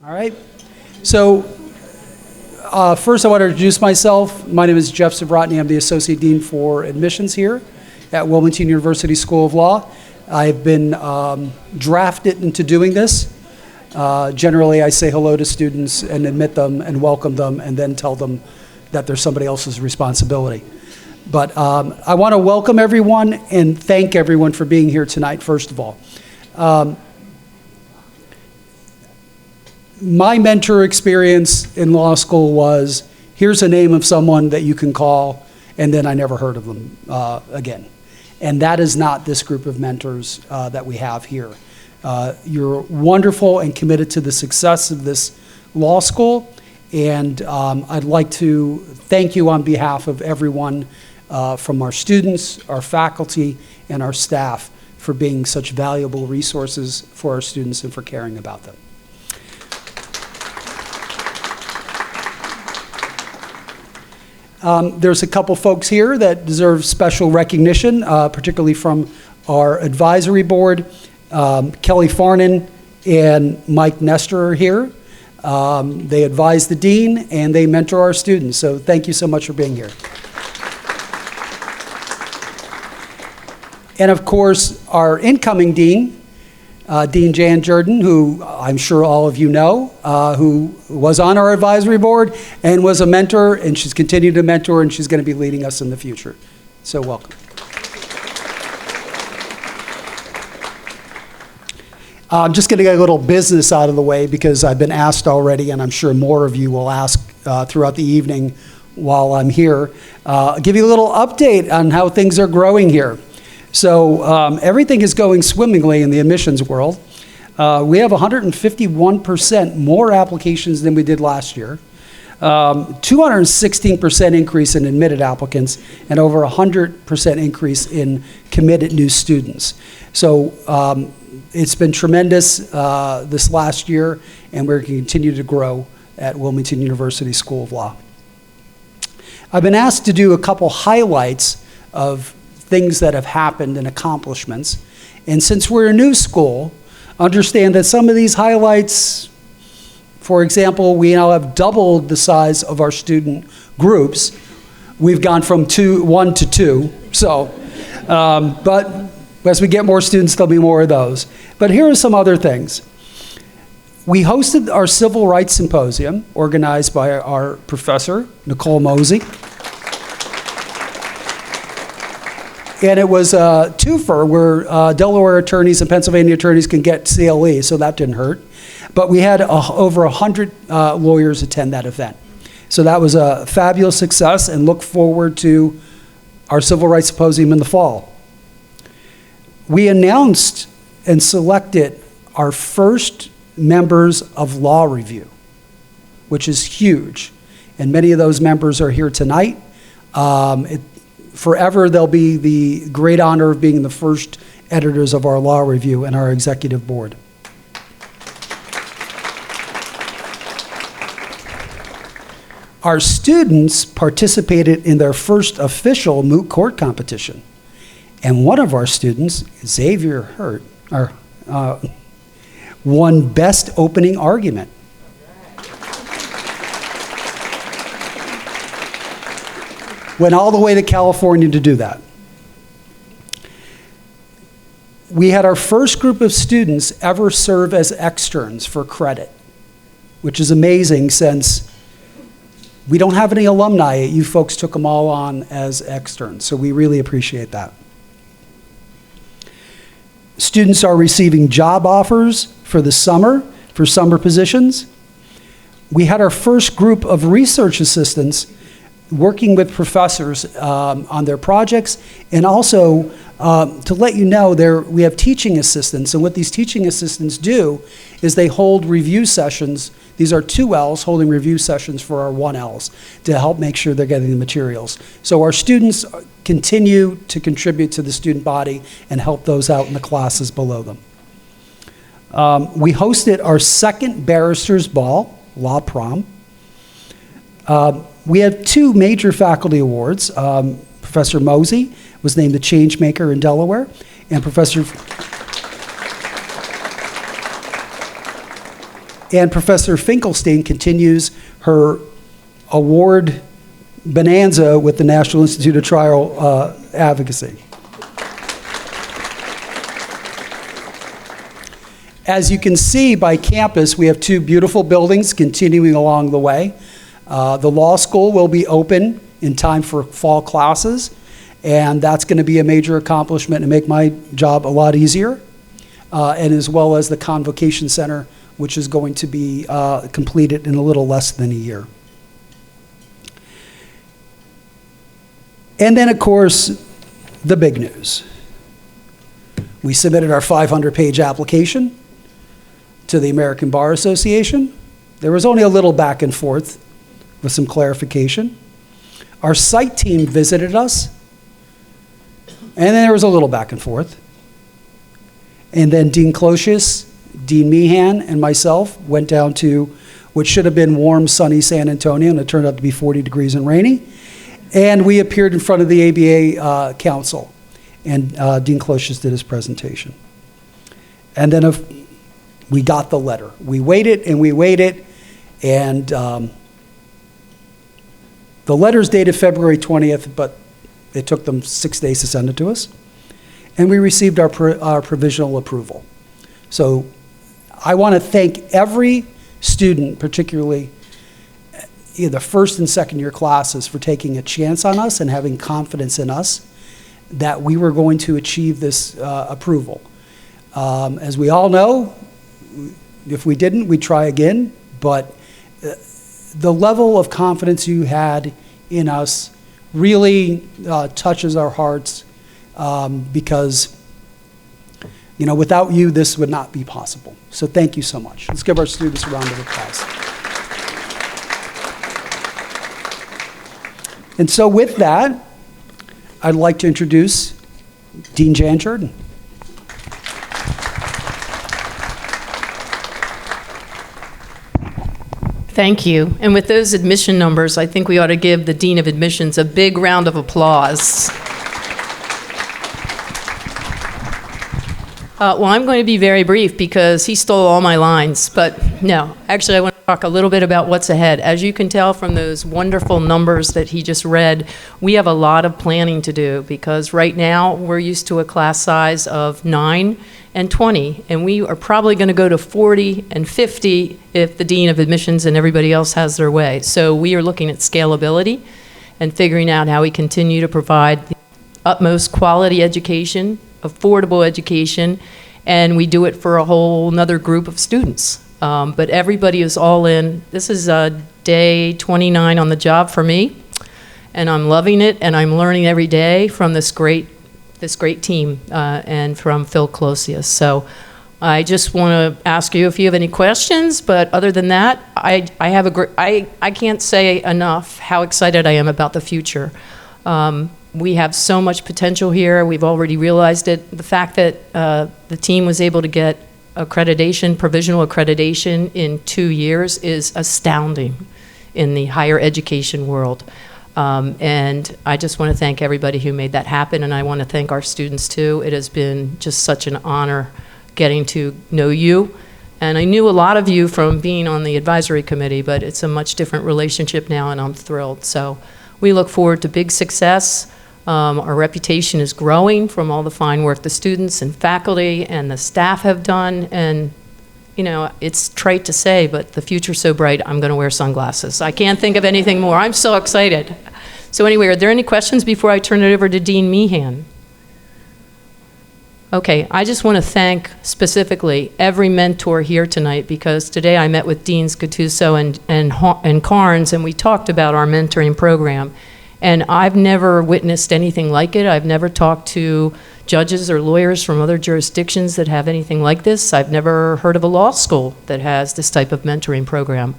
All right. So first I want to introduce myself. My name is Jeff Zabrotny. I'm the Associate Dean for Admissions here at Wilmington University School of Law. I've been drafted into doing this. Generally, I say hello to students and admit them and welcome them and then tell them that they're somebody else's responsibility. But I want to welcome everyone and thank everyone for being here tonight, first of all. My mentor experience in law school was, here's a name of someone that you can call, and then I never heard of them again. And that is not this group of mentors that we have here. You're wonderful and committed to the success of this law school, and I'd like to thank you on behalf of everyone from our students, our faculty, and our staff for being such valuable resources for our students and for caring about them. There's a couple folks here that deserve special recognition, particularly from our advisory board. Kelly Farnan and Mike Nestor are here. They advise the dean and they mentor our students, so thank you so much for being here. And of course, our incoming dean, Dean Jan Jordan, who I'm sure all of you know, who was on our advisory board and was a mentor, and she's continued to mentor, and she's going to be leading us in the future. So welcome. I'm just going to get a little business out of the way because I've been asked already, and I'm sure more of you will ask throughout the evening while I'm here. I'll give you a little update on how things are growing here. So everything is going swimmingly in the admissions world. We have 151% more applications than we did last year, 216% increase in admitted applicants, and over 100% increase in committed new students. So it's been tremendous this last year, and we're going to continue to grow at Wilmington University School of Law. I've been asked to do a couple highlights of things that have happened and accomplishments. And since we're a new school, understand that some of these highlights, for example, we now have doubled the size of our student groups. We've gone from 1 to 2. So, but as we get more students, there'll be more of those. But here are some other things. We hosted our Civil Rights Symposium, organized by our professor, Nicole Mosey. And it was a twofer where Delaware attorneys and Pennsylvania attorneys can get CLE, so that didn't hurt. But we had over 100 lawyers attend that event. So that was a fabulous success, and look forward to our Civil Rights Symposium in the fall. We announced and selected our first members of Law Review, which is huge. And many of those members are here tonight. Forever, they'll be the great honor of being the first editors of our Law Review and our executive board. Our students participated in their first official moot court competition. And one of our students, Xavier Hurt, won Best Opening Argument. Went all the way to California to do that. We had our first group of students ever serve as externs for credit, which is amazing since we don't have any alumni. You folks took them all on as externs, so we really appreciate that. Students are receiving job offers for the summer, for summer positions. We had our first group of research assistants working with professors on their projects, and also to let you know, we have teaching assistants, and what these teaching assistants do is they hold review sessions. These are 2Ls holding review sessions for our 1Ls to help make sure they're getting the materials. So our students continue to contribute to the student body and help those out in the classes below them. We hosted our second Barristers Ball, Law Prom. We had 2 major faculty awards. Professor Mosey was named the change maker in Delaware, and And Professor Finkelstein continues her award bonanza with the National Institute of Trial Advocacy. As you can see by campus, we have two beautiful buildings continuing along the way. The law school will be open in time for fall classes, and that's going to be a major accomplishment and make my job a lot easier, and as well as the Convocation Center, which is going to be completed in a little less than a year. And then, of course, the big news. We submitted our 500-page application to the American Bar Association. There was only a little back and forth with some clarification. Our site team visited us, and then there was a little back and forth. And then Dean Closius, Dean Meehan, and myself went down to what should have been warm, sunny San Antonio, and it turned out to be 40 degrees and rainy. And we appeared in front of the ABA Council, and Dean Closius did his presentation. And then we got the letter. We waited and we waited, and the letter's dated February 20th, but it took them 6 days to send it to us. And we received our provisional approval. So I want to thank every student, particularly in the first and second year classes, for taking a chance on us and having confidence in us that we were going to achieve this approval. As we all know, if we didn't, we'd try again, but the level of confidence you had in us really touches our hearts, because without you, this would not be possible. So thank you so much. Let's give our students a round of applause. And so with that, I'd like to introduce Dean Jan Jordan. Thank you. And with those admission numbers, I think we ought to give the Dean of Admissions a big round of applause. Well, I'm going to be very brief because he stole all my lines, but no. Actually, I want to talk a little bit about what's ahead. As you can tell from those wonderful numbers that he just read, we have a lot of planning to do because right now we're used to a class size of 9 and 20, and we are probably going to go to 40 and 50 if the Dean of Admissions and everybody else has their way. So we are looking at scalability and figuring out how we continue to provide the utmost quality education, affordable education, and we do it for a whole nother group of students. But everybody is all in. This is day 29 on the job for me, and I'm loving it, and I'm learning every day from this great team and from Phil Closius. So I just want to ask you if you have any questions, but other than that, I can't say enough how excited I am about the future. We have so much potential here. We've already realized it. The fact that the team was able to get accreditation, provisional accreditation in 2 years is astounding in the higher education world. And I just want to thank everybody who made that happen, and I want to thank our students too. It has been just such an honor getting to know you. And I knew a lot of you from being on the advisory committee, but it's a much different relationship now, and I'm thrilled. So we look forward to big success. Our reputation is growing from all the fine work the students and faculty and the staff have done. And, it's trite to say, but the future's so bright, I'm going to wear sunglasses. I can't think of anything more. I'm so excited. So anyway, are there any questions before I turn it over to Dean Meehan? Okay, I just want to thank specifically every mentor here tonight, because today I met with Deans Gattuso and Carnes, and we talked about our mentoring program. And I've never witnessed anything like it. I've never talked to judges or lawyers from other jurisdictions that have anything like this. I've never heard of a law school that has this type of mentoring program.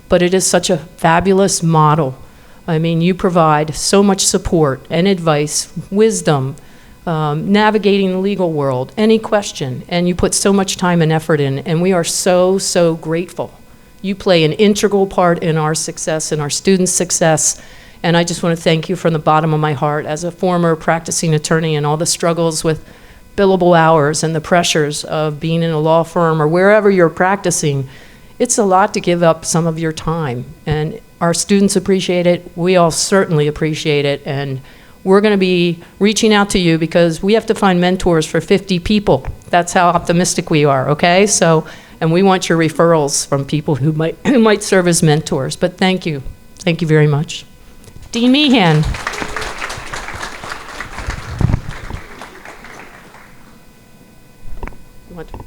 But it is such a fabulous model. I mean, you provide so much support and advice, wisdom, navigating the legal world, any question, and you put so much time and effort in, and we are so, so grateful. You play an integral part in our success and our students' success. And I just want to thank you from the bottom of my heart as a former practicing attorney and all the struggles with billable hours and the pressures of being in a law firm or wherever you're practicing. it's a lot to give up some of your time. And our students appreciate it. We all certainly appreciate it. And we're going to be reaching out to you because we have to find mentors for 50 people. That's how optimistic we are, okay? So, and we want your referrals from people who might serve as mentors. But thank you. Thank you very much. Dean Meehan. You want to-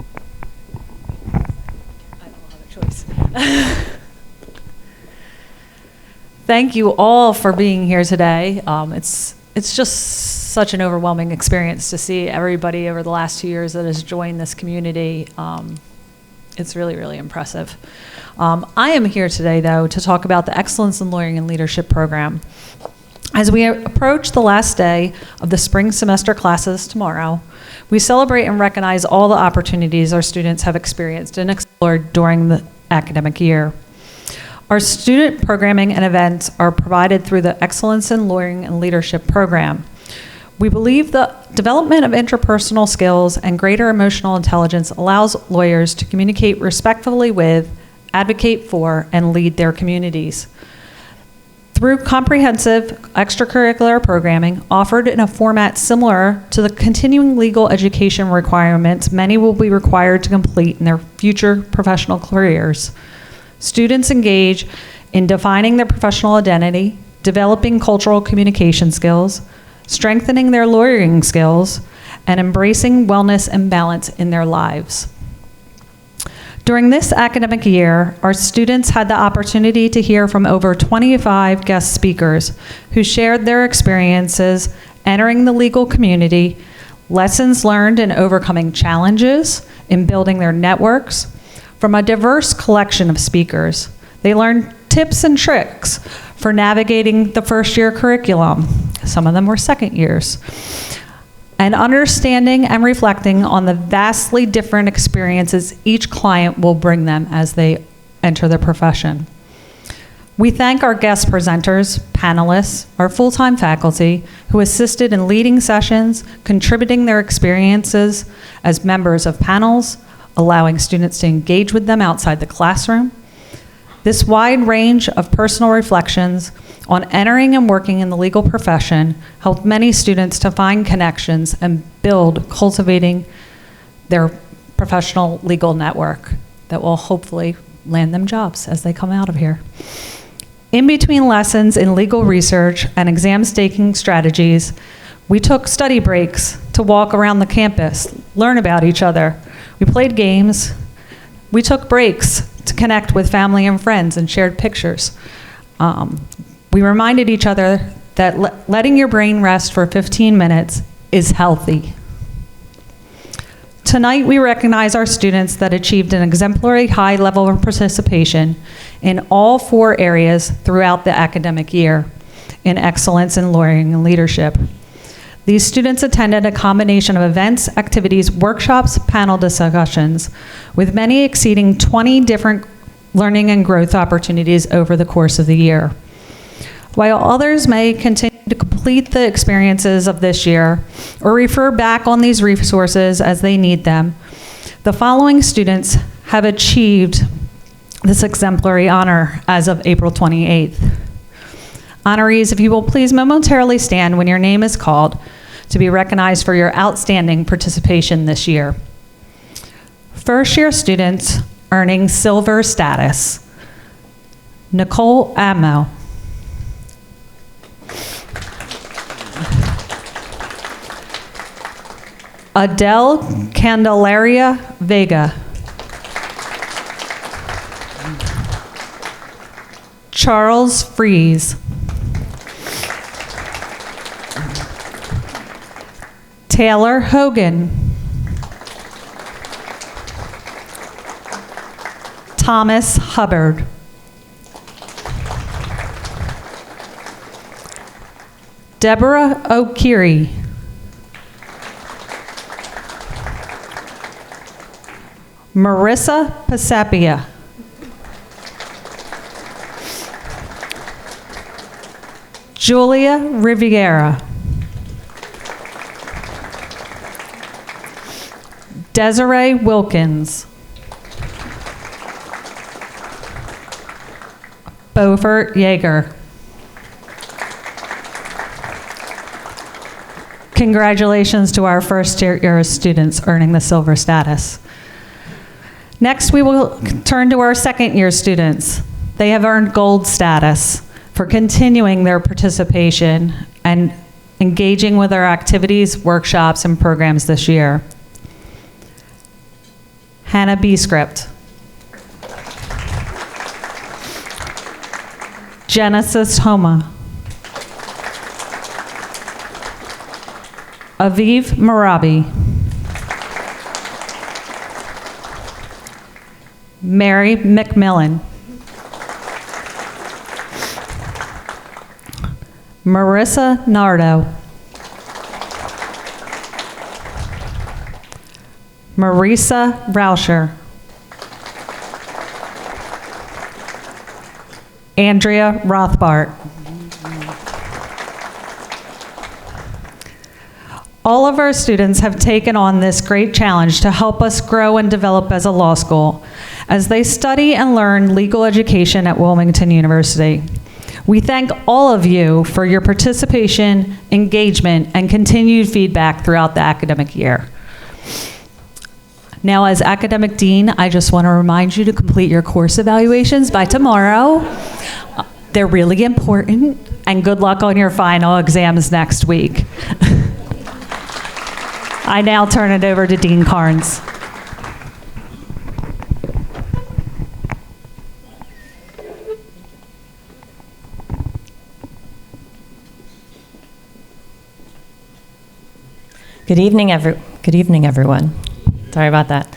I don't have a choice. Thank you all for being here today. It's just such an overwhelming experience to see everybody over the last 2 years that has joined this community. It's really, really impressive. I am here today, though, to talk about the Excellence in Lawyering and Leadership program. As we approach the last day of the spring semester classes tomorrow, we celebrate and recognize all the opportunities our students have experienced and explored during the academic year. Our student programming and events are provided through the Excellence in Lawyering and Leadership program. We believe the development of interpersonal skills and greater emotional intelligence allows lawyers to communicate respectfully with, advocate for, and lead their communities. Through comprehensive extracurricular programming offered in a format similar to the continuing legal education requirements many will be required to complete in their future professional careers, students engage in defining their professional identity, developing cultural communication skills, strengthening their lawyering skills, and embracing wellness and balance in their lives. During this academic year, our students had the opportunity to hear from over 25 guest speakers who shared their experiences entering the legal community, lessons learned in overcoming challenges, in building their networks. From a diverse collection of speakers, they learned tips and tricks for navigating the first-year curriculum. Some of them were second years. And understanding and reflecting on the vastly different experiences each client will bring them as they enter the profession. We thank our guest presenters, panelists, our full-time faculty who assisted in leading sessions, contributing their experiences as members of panels, allowing students to engage with them outside the classroom. This wide range of personal reflections on entering and working in the legal profession helped many students to find connections and build cultivating their professional legal network that will hopefully land them jobs as they come out of here. In between lessons in legal research and exam staking strategies, we took study breaks to walk around the campus, learn about each other. We played games. We took breaks to connect with family and friends and shared pictures. We reminded each other that letting your brain rest for 15 minutes is healthy. Tonight, we recognize our students that achieved an exemplary high level of participation in all 4 areas throughout the academic year in excellence in lawyering and leadership. These students attended a combination of events, activities, workshops, panel discussions, with many exceeding 20 different learning and growth opportunities over the course of the year. While others may continue to complete the experiences of this year or refer back on these resources as they need them, the following students have achieved this exemplary honor as of April 28th. Honorees, if you will please momentarily stand when your name is called to be recognized for your outstanding participation this year. First-year students earning silver status: Nicole Amo. Adele Candelaria Vega. Charles Fries. Taylor Hogan. Thomas Hubbard. Deborah O'Keery. Marissa Pasapia. Julia Riviera. Desiree Wilkins. Beaufort Yeager. Congratulations to our first-year students earning the silver status. Next, we will turn to our second-year students. They have earned gold status for continuing their participation and engaging with our activities, workshops, and programs this year. Hannah B. Script. Genesis Homa. Aviv Marabi. Mary McMillan. Marissa Nardo. Marisa Rauscher. Andrea Rothbart. All of our students have taken on this great challenge to help us grow and develop as a law school as they study and learn legal education at Wilmington University. We thank all of you for your participation, engagement, and continued feedback throughout the academic year. Now, as academic dean, I just want to remind you to complete your course evaluations by tomorrow. They're really important, and good luck on your final exams next week. I now turn it over to Dean Carnes. Good evening, everyone. Sorry about that.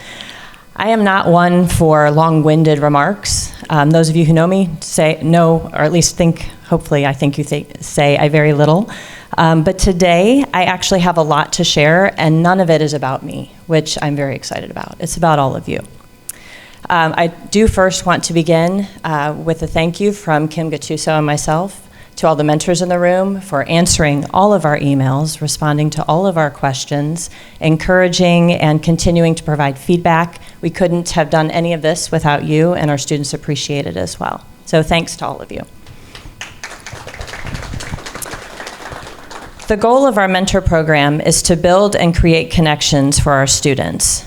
I am not one for long-winded remarks. Those of you who know me know, or at least think, hopefully, I think you say I very little. But today, I actually have a lot to share, and none of it is about me, which I'm very excited about. It's about all of you. I do first want to begin with a thank you from Kim Gattuso and myself to all the mentors in the room for answering all of our emails, responding to all of our questions, encouraging and continuing to provide feedback. We couldn't have done any of this without you, and our students appreciate it as well. So thanks to all of you. The goal of our mentor program is to build and create connections for our students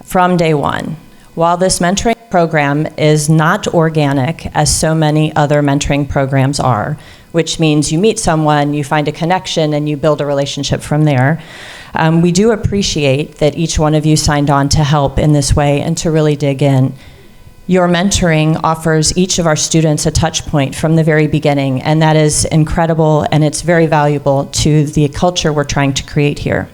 from day one. While this mentoring program is not organic, as so many other mentoring programs are, which means you meet someone, you find a connection, and you build a relationship from there, we do appreciate that each one of you signed on to help in this way and to really dig in. Your mentoring offers each of our students a touch point from the very beginning, and that is incredible, and it's very valuable to the culture we're trying to create here.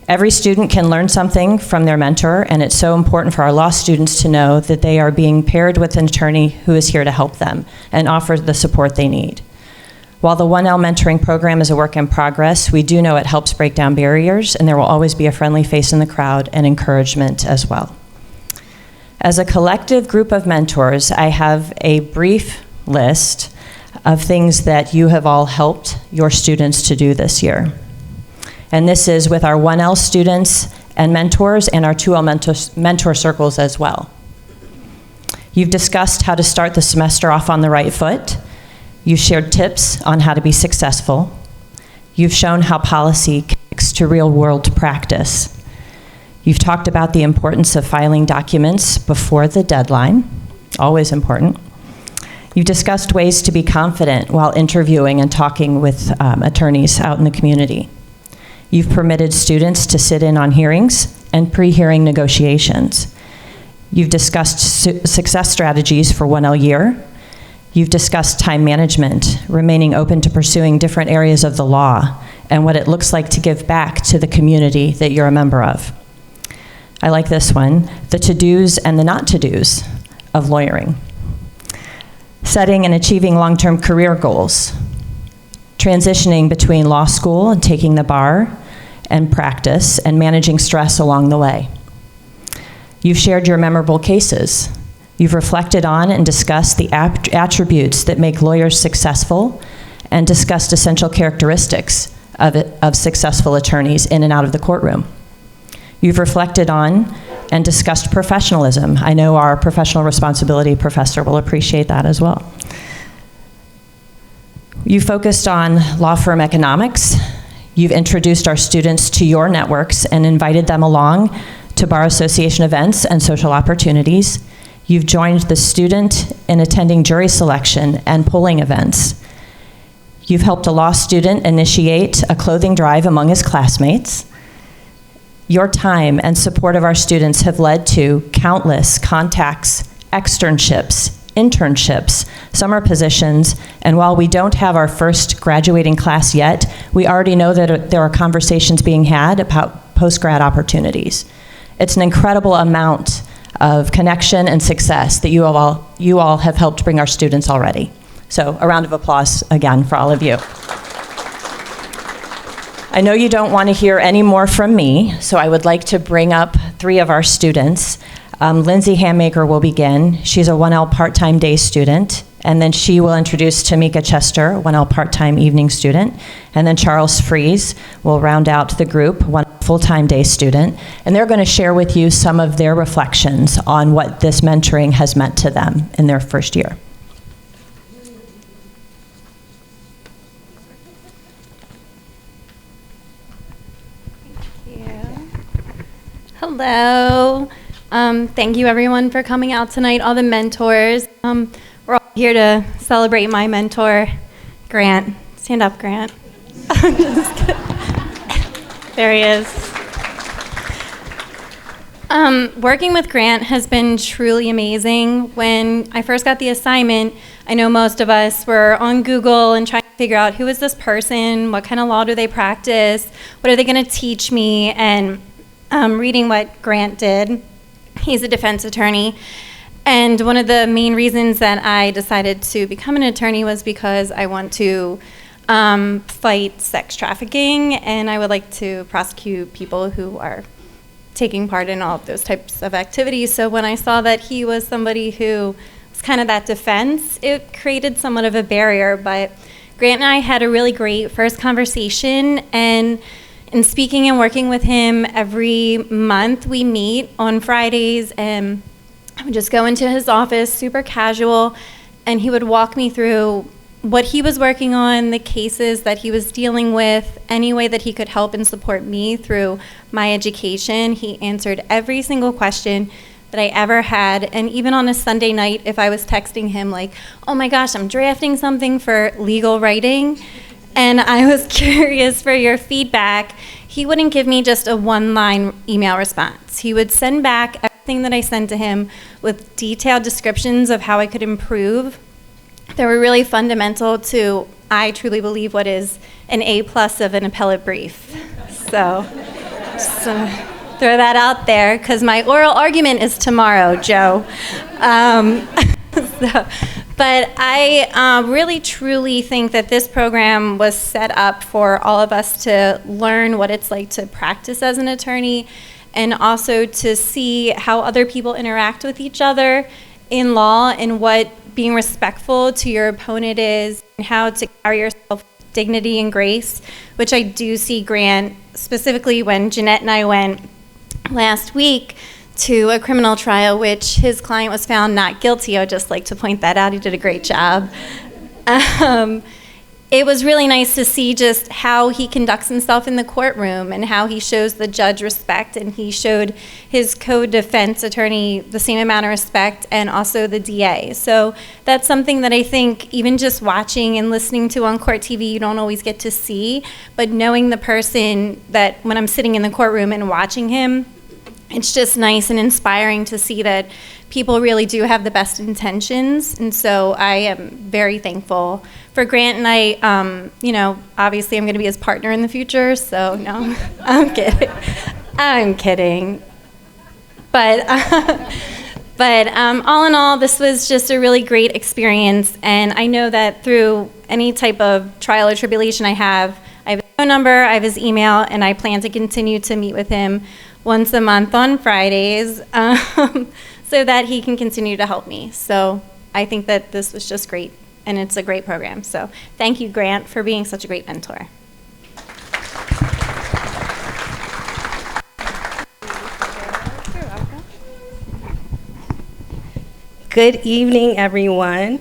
Every student can learn something from their mentor, and it's so important for our law students to know that they are being paired with an attorney who is here to help them and offer the support they need. While the 1L mentoring program is a work in progress, we do know it helps break down barriers, and there will always be a friendly face in the crowd and encouragement as well. As a collective group of mentors, I have a brief list of things that you have all helped your students to do this year. And this is with our 1L students and mentors and our 2L mentor circles as well. You've discussed how to start the semester off on the right foot. You've shared tips on how to be successful. You've shown how policy connects to real-world practice. You've talked about the importance of filing documents before the deadline, always important. You've discussed ways to be confident while interviewing and talking with attorneys out in the community. You've permitted students to sit in on hearings and pre-hearing negotiations. You've discussed success strategies for 1L year. You've discussed time management, remaining open to pursuing different areas of the law, and what it looks like to give back to the community that you're a member of. I like this one, the to-dos and the not-to-dos of lawyering. Setting and achieving long-term career goals. Transitioning between law school and taking the bar, and practice, and managing stress along the way. You've shared your memorable cases. You've reflected on and discussed the attributes that make lawyers successful, and discussed essential characteristics of successful attorneys in and out of the courtroom. You've reflected on and discussed professionalism. I know our professional responsibility professor will appreciate that as well. You focused on law firm economics. You've introduced our students to your networks and invited them along to Bar Association events and social opportunities. You've joined the student in attending jury selection and polling events. You've helped a law student initiate a clothing drive among his classmates. Your time and support of our students have led to countless contacts, externships, internships, summer positions, and while we don't have our first graduating class yet, we already know that there are conversations being had about post-grad opportunities. It's an incredible amount of connection and success that you all have helped bring our students already. So a round of applause again for all of you. I know you don't want to hear any more from me, so I would like to bring up 3 of our students. Lindsay Hammaker will begin. She's a 1L part-time day student, and then she will introduce Tamika Chester, 1L part-time evening student, and then Charles Fries will round out the group, 1 full-time day student, and they're going to share with you some of their reflections on what this mentoring has meant to them in their first year. Hello. Thank you everyone for coming out tonight, all the mentors. We're all here to celebrate my mentor, Grant. Stand up, Grant. Just kidding. There he is. Working with Grant has been truly amazing. When I first got the assignment, I know most of us were on Google and trying to figure out who is this person, what kind of law do they practice, what are they going to teach me, and reading what Grant did. He's a defense attorney, and one of the main reasons that I decided to become an attorney was because I want to fight sex trafficking, and I would like to prosecute people who are taking part in all of those types of activities. So when I saw that he was somebody who was kind of that defense, it created somewhat of a barrier, but Grant and I had a really great first conversation, and in speaking and working with him every month, we meet on Fridays, and I would just go into his office, super casual, and he would walk me through what he was working on, the cases that he was dealing with, any way that he could help and support me through my education. He answered every single question that I ever had, and even on a Sunday night, if I was texting him like, oh my gosh, I'm drafting something for legal writing, and I was curious for your feedback, he wouldn't give me just a one-line email response. He would send back everything that I sent to him with detailed descriptions of how I could improve. They were really fundamental to, I truly believe, what is an A+ of an appellate brief. So just throw that out there, because my oral argument is tomorrow, Joe. But I really truly think that this program was set up for all of us to learn what it's like to practice as an attorney, and also to see how other people interact with each other in law, and what being respectful to your opponent is, and how to carry yourself with dignity and grace, which I do see Grant, specifically when Jeanette and I went last week to a criminal trial, which his client was found not guilty. I would just like to point that out. He did a great job. It was really nice to see just how he conducts himself in the courtroom, and how he shows the judge respect, and he showed his co-defense attorney the same amount of respect, and also the DA. So that's something that I think even just watching and listening to on court TV, you don't always get to see, but knowing the person that when I'm sitting in the courtroom and watching him, it's just nice and inspiring to see that people really do have the best intentions. And so I am very thankful for Grant, and I, obviously I'm going to be his partner in the future, so no, I'm kidding. I'm kidding. But all in all, this was just a really great experience, and I know that through any type of trial or tribulation I have his phone number, I have his email, and I plan to continue to meet with him once a month on Fridays, so that he can continue to help me. So I think that this was just great, and it's a great program. So thank you, Grant, for being such a great mentor. Good evening, everyone.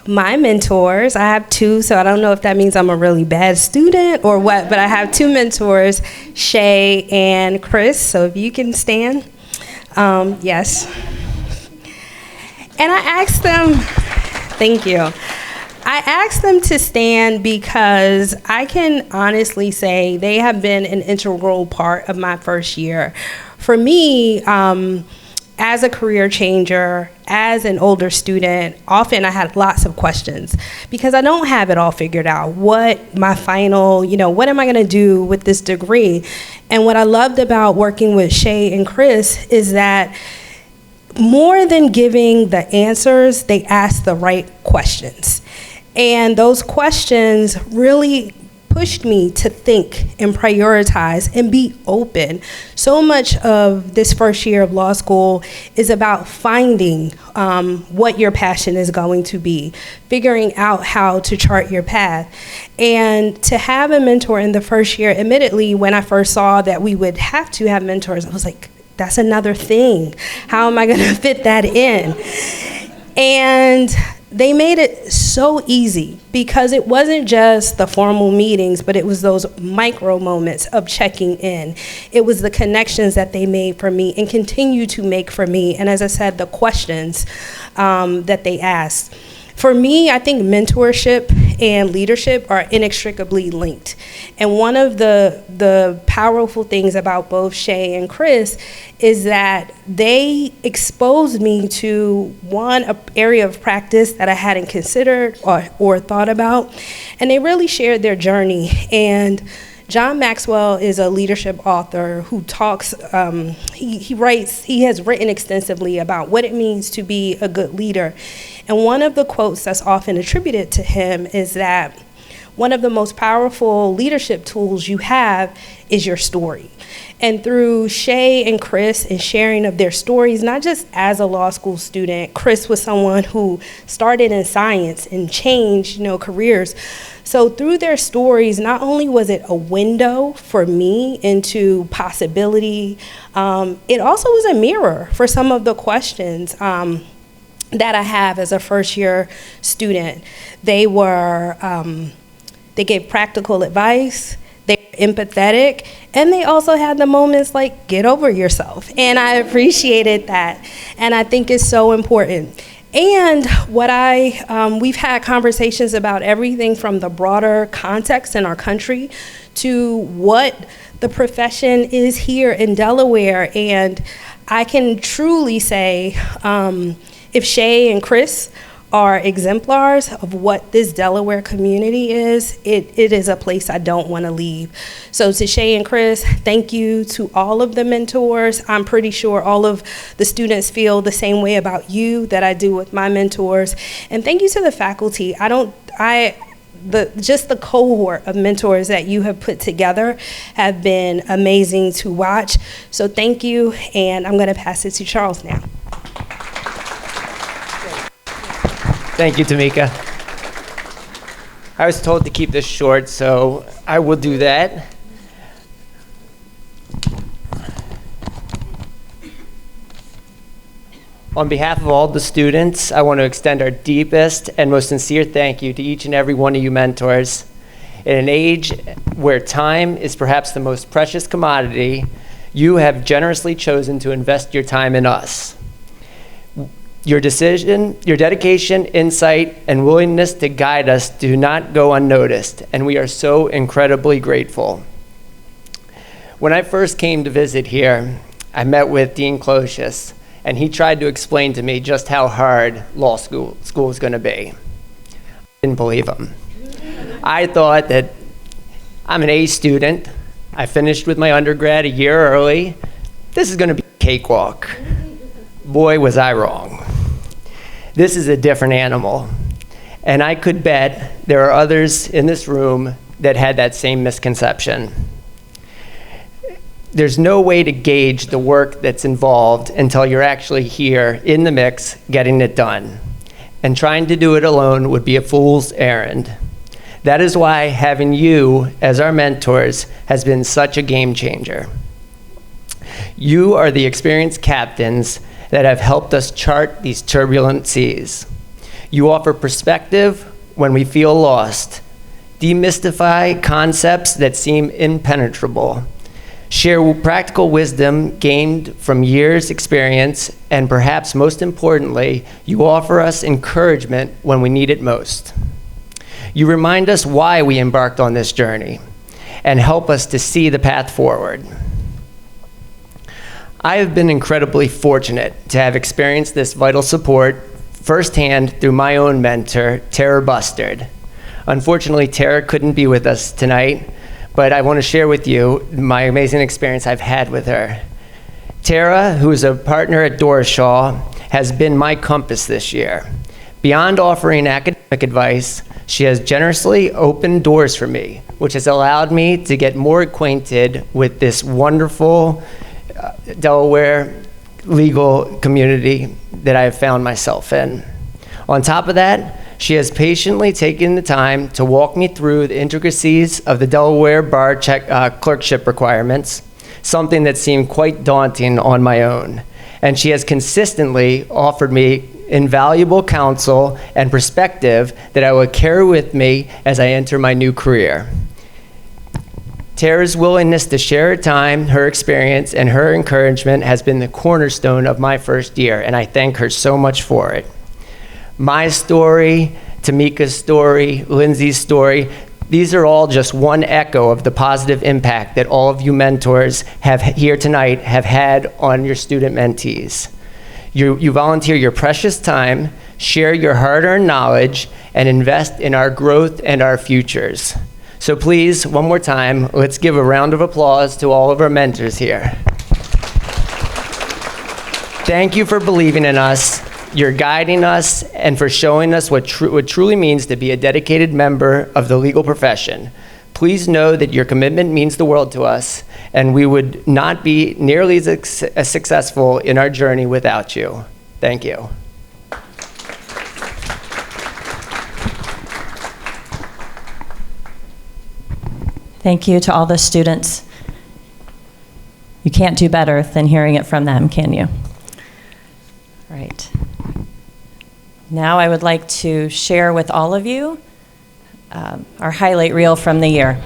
My mentors, I have two, so I don't know if that means I'm a really bad student or what, but I have two mentors, Shay and Chris, so if you can stand. Yes. And I asked them, thank you. I asked them to stand because I can honestly say they have been an integral part of my first year. For me, as a career changer, as an older student, often I had lots of questions because I don't have it all figured out. What my final, what am I gonna do with this degree? And what I loved about working with Shay and Chris is that more than giving the answers, they asked the right questions. And those questions really pushed me to think and prioritize and be open. So much of this first year of law school is about finding what your passion is going to be, figuring out how to chart your path. And to have a mentor in the first year, admittedly, when I first saw that we would have to have mentors, I was like, that's another thing. How am I gonna fit that in? And they made it so easy because it wasn't just the formal meetings, but it was those micro moments of checking in. It was the connections that they made for me and continue to make for me. And as I said, the questions that they asked. For me, I think mentorship and leadership are inextricably linked. And one of the powerful things about both Shay and Chris is that they exposed me to an area of practice that I hadn't considered or thought about. And they really shared their journey. And John Maxwell is a leadership author who talks, he has written extensively about what it means to be a good leader. And one of the quotes that's often attributed to him is that one of the most powerful leadership tools you have is your story. And through Shay and Chris and sharing of their stories, not just as a law school student, Chris was someone who started in science and changed, careers. So through their stories, not only was it a window for me into possibility, it also was a mirror for some of the questions that I have as a first year student. They gave practical advice, they were empathetic, and they also had the moments like, get over yourself. And I appreciated that. And I think it's so important. And we've had conversations about everything from the broader context in our country to what the profession is here in Delaware. And I can truly say, if Shay and Chris are exemplars of what this Delaware community is, it is a place I don't want to leave. So to Shay and Chris, thank you to all of the mentors. I'm pretty sure all of the students feel the same way about you that I do with my mentors. And thank you to the faculty. Just the cohort of mentors that you have put together have been amazing to watch. So thank you, and I'm going to pass it to Charles now. Thank you, Tamika. I was told to keep this short, so I will do that. On behalf of all the students, I want to extend our deepest and most sincere thank you to each and every one of you mentors. In an age where time is perhaps the most precious commodity, you have generously chosen to invest your time in us. Your decision, your dedication, insight, and willingness to guide us do not go unnoticed, and we are so incredibly grateful. When I first came to visit here, I met with Dean Closius, and he tried to explain to me just how hard law school was going to be. I didn't believe him. I thought that I'm an A student. I finished with my undergrad a year early. This is going to be a cakewalk. Boy, was I wrong. This is a different animal. And I could bet there are others in this room that had that same misconception. There's no way to gauge the work that's involved until you're actually here in the mix getting it done. And trying to do it alone would be a fool's errand. That is why having you as our mentors has been such a game changer. You are the experienced captains that have helped us chart these turbulent seas. You offer perspective when we feel lost, demystify concepts that seem impenetrable, share practical wisdom gained from years' experience, and perhaps most importantly, you offer us encouragement when we need it most. You remind us why we embarked on this journey and help us to see the path forward. I have been incredibly fortunate to have experienced this vital support firsthand through my own mentor, Tara Bustard. Unfortunately, Tara couldn't be with us tonight, but I want to share with you my amazing experience I've had with her. Tara, who is a partner at Dorishaw, has been my compass this year. Beyond offering academic advice, she has generously opened doors for me, which has allowed me to get more acquainted with this wonderful Delaware legal community that I have found myself in. On top of that, she has patiently taken the time to walk me through the intricacies of the Delaware bar clerkship requirements, something that seemed quite daunting on my own. And she has consistently offered me invaluable counsel and perspective that I will carry with me as I enter my new career. Tara's willingness to share her time, her experience, and her encouragement has been the cornerstone of my first year, and I thank her so much for it. My story, Tamika's story, Lindsay's story, these are all just one echo of the positive impact that all of you mentors have here tonight have had on your student mentees. You volunteer your precious time, share your hard-earned knowledge, and invest in our growth and our futures. So please, one more time, let's give a round of applause to all of our mentors here. Thank you for believing in us, you're guiding us, and for showing us what truly means to be a dedicated member of the legal profession. Please know that your commitment means the world to us, and we would not be nearly as successful in our journey without you. Thank you. Thank you to all the students. You can't do better than hearing it from them, can you? All right. Now I would like to share with all of you our highlight reel from the year.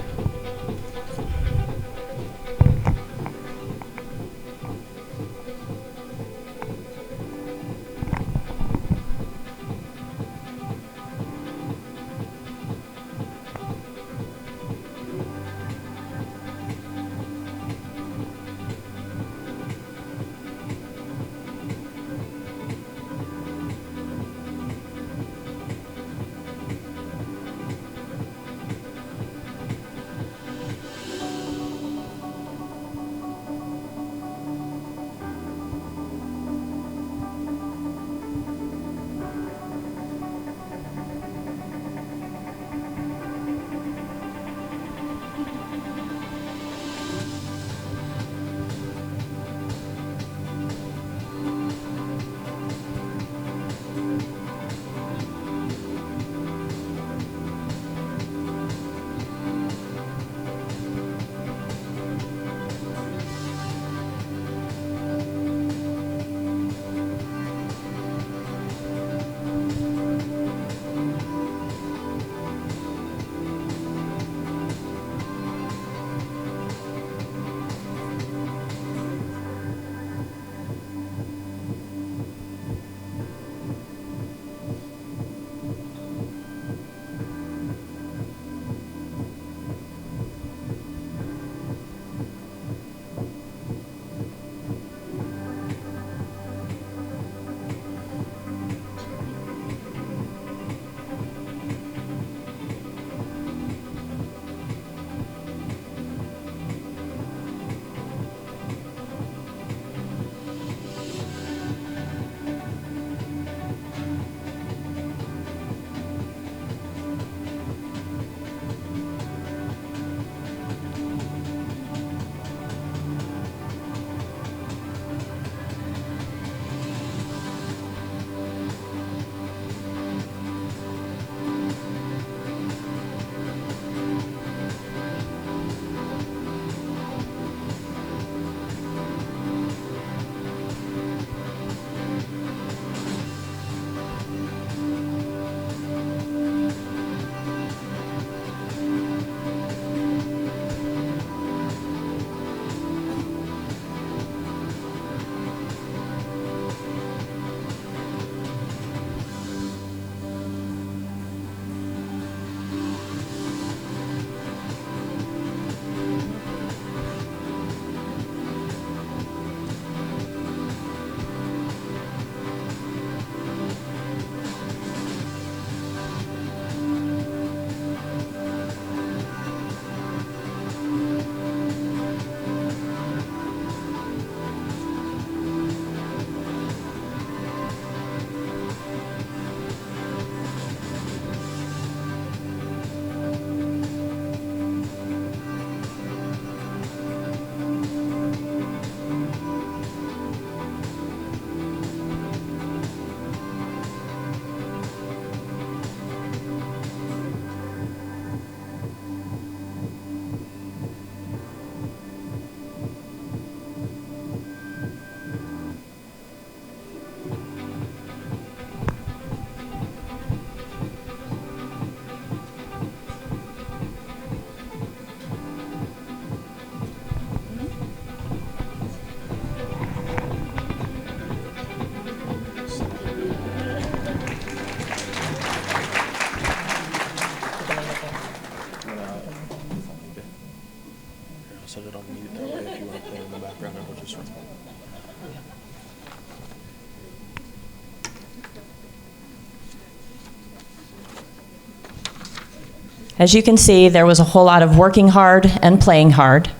As you can see, there was a whole lot of working hard and playing hard.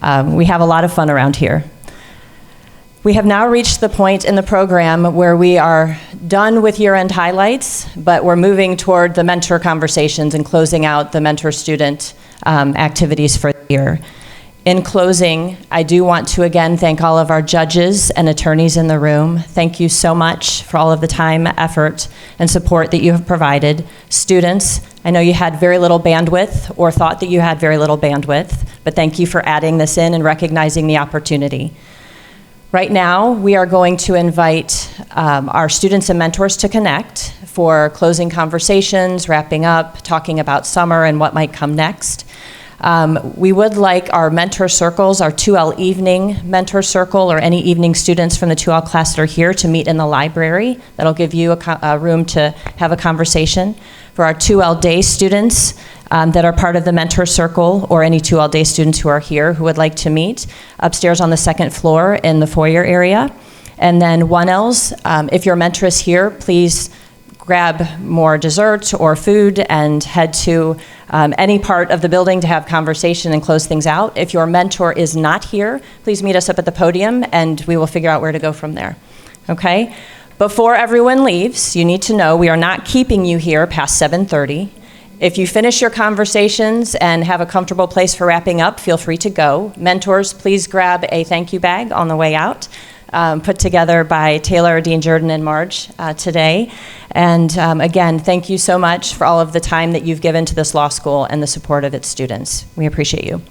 We have a lot of fun around here. We have now reached the point in the program where we are done with year-end highlights, but we're moving toward the mentor conversations and closing out the mentor-student activities for the year. In closing, I do want to again thank all of our judges and attorneys in the room. Thank you so much for all of the time, effort, and support that you have provided. Students, I know you had very little bandwidth or thought that you had very little bandwidth, but thank you for adding this in and recognizing the opportunity. Right now, we are going to invite our students and mentors to connect for closing conversations, wrapping up, talking about summer and what might come next. We would like our mentor circles, our 2L evening mentor circle, or any evening students from the 2L class that are here to meet in the library. That'll give you a room to have a conversation. For our 2L day students that are part of the mentor circle, or any 2L day students who are here who would like to meet, upstairs on the second floor in the foyer area. And then 1Ls, if your mentor is here, please grab more dessert or food and head to any part of the building to have conversation and close things out. If your mentor is not here, please meet us up at the podium and we will figure out where to go from there. Okay? Before everyone leaves, you need to know we are not keeping you here past 7:30. If you finish your conversations and have a comfortable place for wrapping up, feel free to go. Mentors, please grab a thank you bag on the way out, put together by Taylor, Dean Jordan, and Marge today. And again, thank you so much for all of the time that you've given to this law school and the support of its students. We appreciate you.